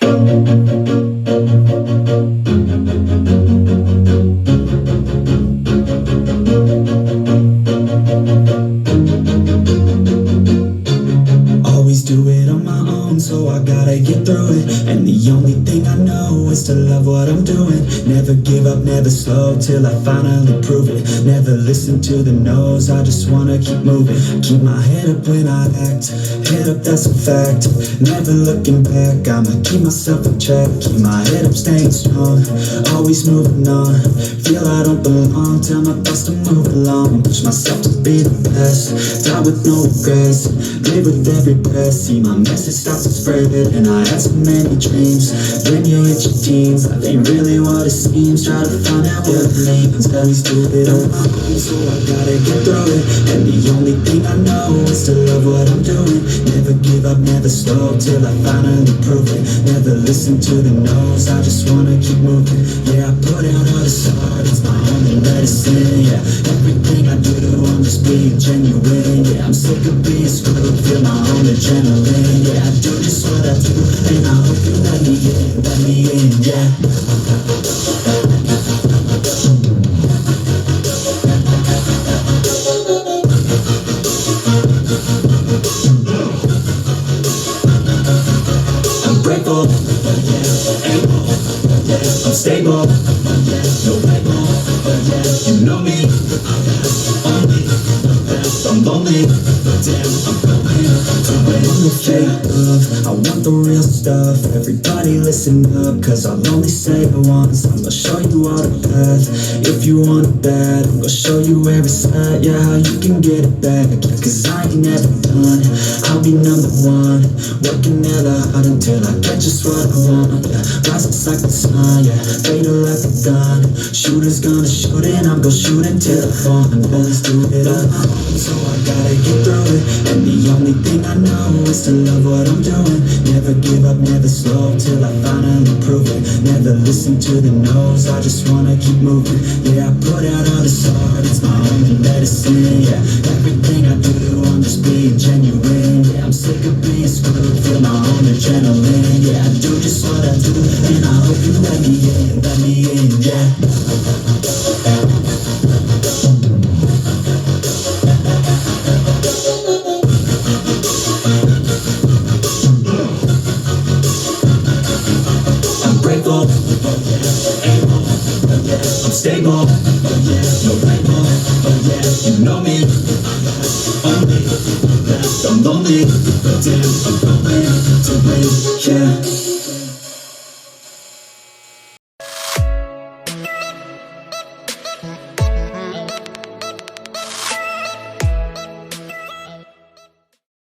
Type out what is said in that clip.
Always do it on my own, so I gotta get through it. And the only thing I know is to love what I'm doing. Never give up, never slow, till I finally prove it. Never listen to the no's, I just wanna keep moving. Keep my head up when I act, head up, that's a fact. Never looking back, I'ma keep myself in check. Keep my head up, staying strong, always moving on. Feel I don't belong, tell my thoughts to move along. Push myself to be the best, die with no regrets. Live with every breath, see my message starts to spread. And I had so many dreams, when you hit your teens, life ain't really what it seems. Try to find out what it means, always do it on my own, so I gotta get through it. And the only thing I know is to love what I'm doing. Never give up, never slow, till I finally prove it. Never listen to the no's, I just wanna keep moving. Yeah, I put out all this art, it's my only medicine. Yeah, everything I do, I'm just being genuine. Yeah, I'm sick of being screwed, feel my own adrenaline. Yeah, I do just what I do, and I hope you let me in, yeah. I'm grateful, yeah, able, yeah, I'm stable, yeah, no label, yeah, you know me, only the best. I'm lonely, but damn, I'm going to win. No fake love, I want the real stuff. Everybody listen up, cause I'll only say it once. I'm gonna show you all the path, if you want it bad. I'm gonna show you every side, yeah, how you can get it back. Cause I ain't never done, I'll be number one. Working hella hard until I get just what I want, yeah. Rising like the sun, yeah, fatal like the gun. Shooter's gonna shoot and I'm gonna shoot until I fall. I'm always do it on my own, so I gotta get through it. And the only thing I know is to love what I'm doing. Never give up, never slow, till I finally prove it. Never listen to the no's, I just wanna keep moving. Yeah, I put out all this art, it's my only medicine. Yeah, everything I do, I'm just being genuine. Yeah, I'm sick of being screwed, feel my own adrenaline. Yeah, I do just what I do, and I hope you let me in, yeah. Grateful, yeah, able, yeah, I'm stable, yeah, no label, yeah, you know me, only the best. I'm lonely, but damn, I'm going to win, yeah.